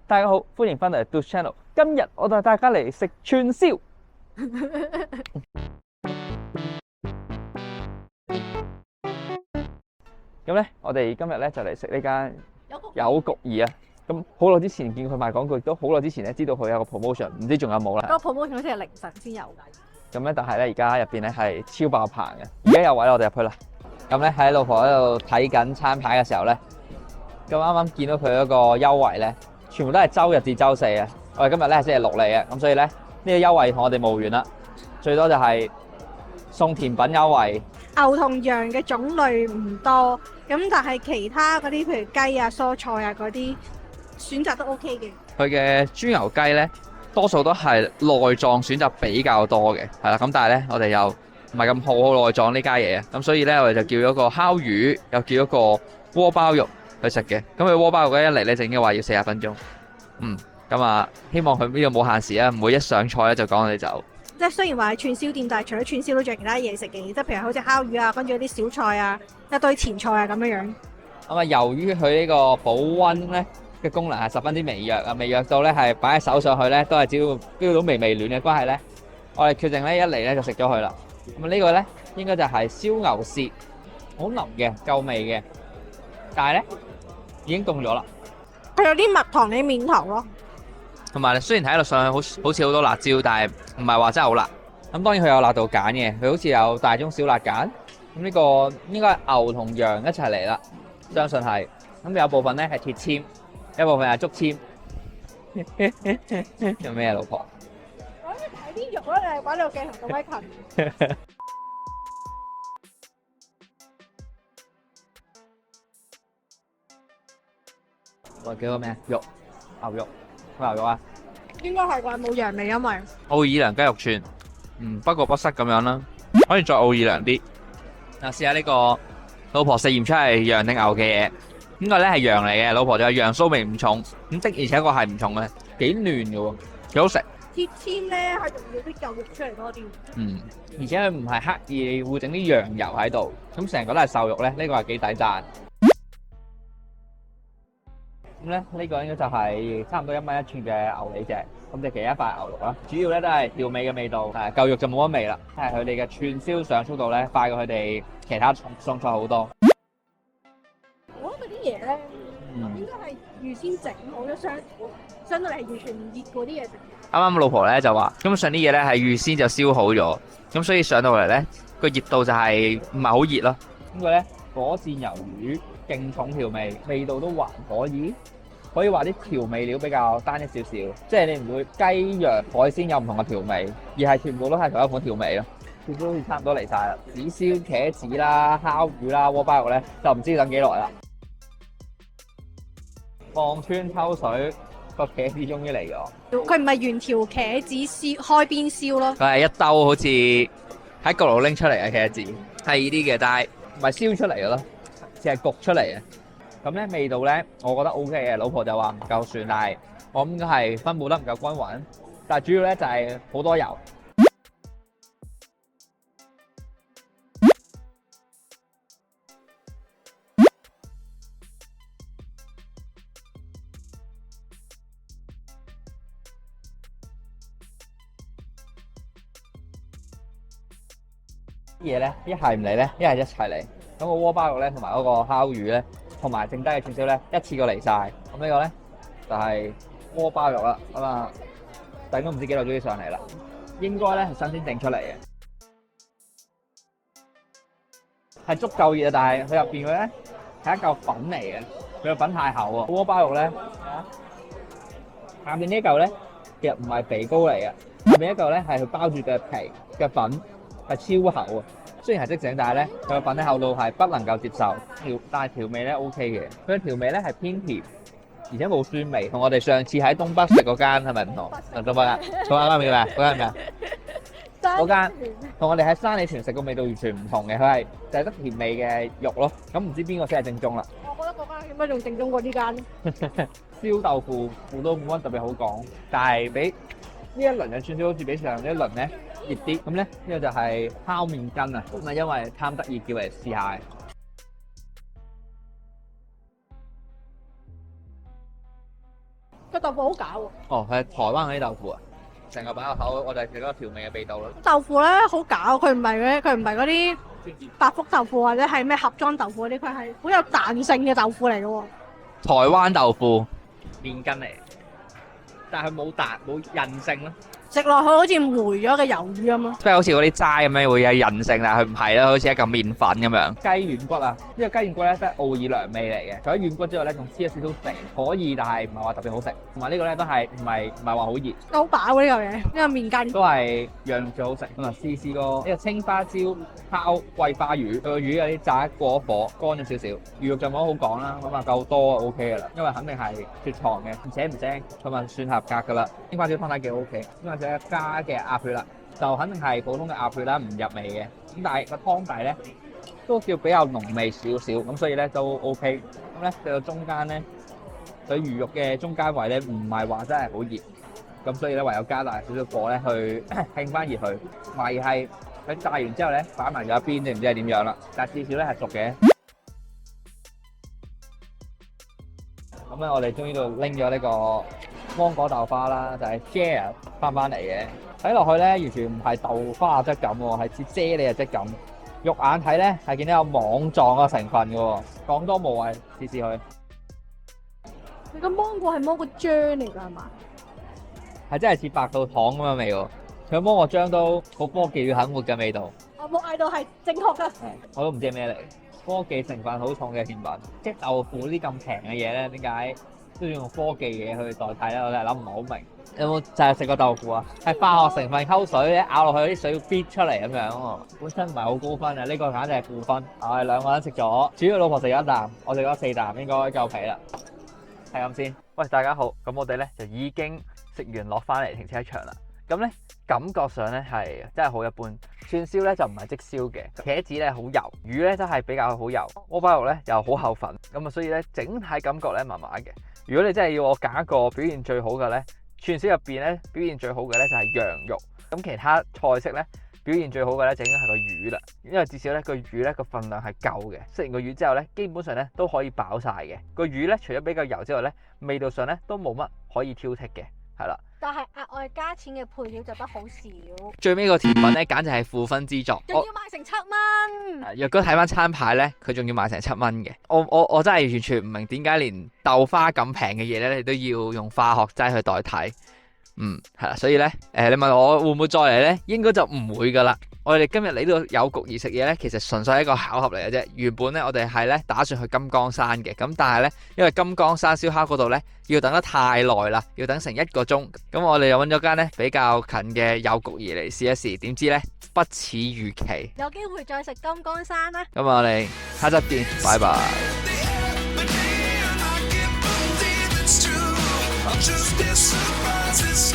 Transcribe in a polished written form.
大家好，歡迎翻嚟 Do Channel。今日我帶大家嚟食串燒。咁咧，我哋今日咧就嚟食呢間有焗兒啊。咁好耐之前見佢賣廣告，亦都好耐之前咧知道佢有個 promotion，唔知仲有冇啦。嗰個 promotion 好似係凌晨先有㗎。咁咧，但係咧而家入邊咧係超爆棚嘅。而家有位我哋入去啦。咁咧喺老婆喺度睇緊餐牌嘅時候咧，咁啱啱見到佢嗰個優惠咧，全部都係周日至周四啊。我哋今日咧係星期六嚟嘅，咁所以咧呢個優惠同我哋無緣啦。最多就係送甜品優惠。牛同羊嘅種類唔多，咁但係其他嗰啲譬如雞啊、蔬菜啊嗰啲選擇都 OK 嘅。佢嘅豬牛雞咧，多數都係內臟選擇比較多嘅，係啦。咁但係咧，我哋又唔係咁好內臟呢家嘢啊。咁所以咧，我哋就叫咗個烤魚，又叫咗個鍋包肉去食嘅。咁佢鍋包肉咧一嚟咧就已經話要40分鐘。咁啊，希望佢呢個冇限時啊，唔會一上菜咧就趕我哋走。即係雖然話係串燒店，但係除咗串燒都仲有其他嘢食嘅，即係譬如好似烤魚啊，跟住啲小菜啊，一堆前菜啊咁樣樣。咁啊，由於佢呢個保溫咧嘅功能係十分之微弱啊，微弱到咧係擺喺手上去咧都係只要 feel 到微微暖嘅關係咧，我哋決定咧一嚟咧就食咗佢啦。咁呢個咧應該就係燒牛舌，好腍嘅，夠味嘅，但係咧已經凍咗啦。佢有啲蜜糖嘅面頭咯。同埋雖然睇落上去好似好多辣椒，但係唔係話真係好辣。咁當然佢有辣度揀嘅，佢好似有大中小辣揀。咁呢個應該係牛同羊一齊嚟啦，相信係。咁有部分咧係鐵籤，有部分係竹籤。做咩啊，老婆？我諗睇啲肉咧，你擺到鏡頭咁鬼近。喂，叫個咩？牛肉啊！應該係啩，冇羊味因為。奧爾良雞肉串，不過不失咁樣啦，可以再奧爾良啲。嗱，試下呢個老婆試驗出係羊定牛嘅嘢，呢個咧係羊嚟嘅，老婆就係羊騷味唔重，咁的而且確係唔重嘅，幾嫩嘅喎，幾好食。鐵籤咧係仲要啲嚿肉出嚟多啲。而且佢唔係刻意會整啲羊油喺度，咁成個都係瘦肉咧，呢個係幾抵讚。咁咧呢個應該就係差唔多1蚊一寸嘅牛脷隻，咁就其一塊牛肉啦。主要咧都係調味嘅味道，嚿肉就冇乜味啦。係佢哋嘅串燒上速度咧快過佢哋其他餸菜好多。我覺得嗰啲嘢咧，應該係預先整好咗相對嚟係完全唔熱嗰啲嘢食。啱啱老婆咧就話，基本上啲嘢咧係預先就燒好咗，咁所以上到嚟咧個熱度就係唔係好熱咯。呢個咧火箭魷魚勁重調味，味道都還可以話啲調味料比較單一少少，即係你唔會雞、羊、海鮮有唔同嘅調味，而係全部都係同一款調味咯。全部都好似差唔多嚟晒啦，紙燒、茄子啦、烤魚啦、鍋包肉咧就唔知要等幾耐啦。望穿秋水，個茄子終於嚟咗。佢唔係原條茄子燒開邊燒咯，佢係一兜好似喺焗爐拎出嚟嘅茄子，係呢啲嘅，但係唔係燒出嚟嘅咯，只係焗出嚟嘅。咁咧味道咧，我覺得 O K 嘅。老婆就話唔夠蒜，但係我諗應該係分佈得唔夠均勻。但係主要咧就係好多油。啲嘢咧一係唔嚟咧，一係一齊嚟。咁個鍋包肉咧同埋嗰個烤魚咧，同埋剩低嘅串燒咧，一次過嚟晒。咁呢個咧就係鍋包肉啦。咁啊，等都唔知幾耐終於上嚟啦。應該咧係新鮮整出嚟嘅，係足夠熱啊！但係佢入邊嘅咧係一嚿粉嚟嘅，佢個粉太厚啊。鍋包肉咧，下邊呢一嚿咧其實唔係肥膏嚟嘅，下邊一嚿咧係佢包住嘅皮嘅粉，係超厚啊！雖然係即整，但係咧佢個粉嘅厚度係不能夠接受。但係調味咧 OK 嘅，佢嘅調味咧係偏甜，而且冇酸味，同我哋上次喺東北食嗰間係咪唔同？東北啊，嗰間係咪啊？嗰間係咪啊？嗰間同我哋喺山里泉食個味道完全唔同嘅，佢係就係得甜味嘅肉咯。咁唔知邊個先係正宗啦？我覺得嗰間點解仲正宗過呢間？燒豆腐都冇乜特別好講，但係比呢一輪嘅串燒好似比上一輪咧熱啲。咁咧呢個就係烤麵筋啊，咁啊因為貪得意叫嚟試下嘅。個豆腐好假喎。哦，係台灣嗰啲豆腐啊，成個擺入口，我就係食嗰個調味嘅味道咯。豆腐咧好假喎，佢唔係嗰啲百福豆腐或者係咩盒裝豆腐嗰啲，佢係好有彈性嘅豆腐嚟嘅喎。台灣豆腐麵筋嚟，但係佢冇韌性咯。食落去好似霉咗嘅魷魚咁咯。即係好似嗰啲齋咁樣會有韌性，但係佢唔係啦，好似一嚿麵粉咁樣。雞軟骨啊，呢個雞軟骨咧都係奧爾良味嚟嘅。除咗軟骨之外咧，仲黐咗少少肥，可以，但係唔係話特別好食。同埋呢個咧都係唔係話好熱，好飽喎呢嚿嘢，呢個麵筋。都係樣最好食。咁啊，試過呢個青花椒烤桂花魚，佢個魚有啲炸過火，乾咗少少，魚肉就冇得好講啦，咁啊夠多就 OK 噶啦，因為肯定係雪藏嘅，唔腥唔腥，咁啊算合格噶啦。青花椒湯底幾 OK，咁啊加嘅鴨血啦，就肯定係普通嘅鴨血啦，唔入味嘅。咁但係個湯底咧都叫比較濃味少少，咁所以咧都 OK。咁咧去到中間咧，佢魚肉嘅中間位咧唔係話真係好熱，咁所以咧唯有加大少少火咧去興翻熱佢。懷疑係佢炸完之後咧擺埋咗一邊，你唔知係點樣啦，但係至少咧係熟嘅。咁咧我哋終於都拎咗呢個芒果豆花啦，就係 gel 翻嚟嘅。睇落去咧，完全唔係豆花嘅質感喎，係似啫喱嘅質感。肉眼睇咧係見到有網狀嘅成分嘅喎，講多無謂，試試佢。你個芒果係芒果漿嚟㗎係嘛？係真係似白兔糖咁嘅味喎，佢芒果漿都好科技與肯活嘅味道。我冇嗌到係正確㗎。我都唔知係咩嚟，科技成分好重嘅甜品。即係豆腐呢啲咁平嘅嘢咧，點解都要用科技嘢去代替咧？我真係諗唔係好明。有冇就係食過豆腐啊？係化學成分溝水咧，咬落去啲水要逼出嚟咁樣喎。本身唔係好高分啊，呢個簡直係負分。我哋兩個人食咗，主要老婆食咗一啖，我食咗4啖，應該夠皮啦。係咁先。喂，大家好，咁我哋咧就已經食完落翻嚟停車場啦。咁咧感覺上咧係真係好一般。串燒咧就唔係即燒嘅，茄子咧好油，魚咧真係比較好油，鍋包肉咧又好厚粉，咁啊所以咧整體感覺咧麻麻嘅。如果你真係要我揀一個表現最好嘅咧，串燒入邊咧表現最好嘅咧就係羊肉，咁其他菜式咧表現最好嘅咧就應該係個魚啦，因為至少咧個魚咧個份量係夠嘅，食完個魚之後咧基本上咧都可以飽晒嘅。個魚咧除咗比較油之外咧，味道上咧都冇乜可以挑剔嘅，係啦。但係額外加錢嘅配料就得好少。最尾個甜品咧簡直係負分之作，仲要賣成7蚊。若果睇翻餐牌咧，佢仲要賣成7蚊嘅。我真係完全唔明點解連豆花咁平嘅嘢咧，你都要用化學劑去代替。係啦，所以咧，你問我會唔會再嚟咧？應該就唔會噶啦。我哋今日嚟到有局而食嘢咧，其實純粹係一個巧合嚟嘅啫。原本咧，我哋係咧打算去金剛山嘅，咁但係咧，因為金剛山燒烤嗰度咧要等得太耐啦，要等成1個鐘。咁我哋又揾咗間咧比較近嘅有局而嚟試一試，點知咧不似預期。有機會再食金剛山啦。咁我哋下集見，拜拜。Just get surprised,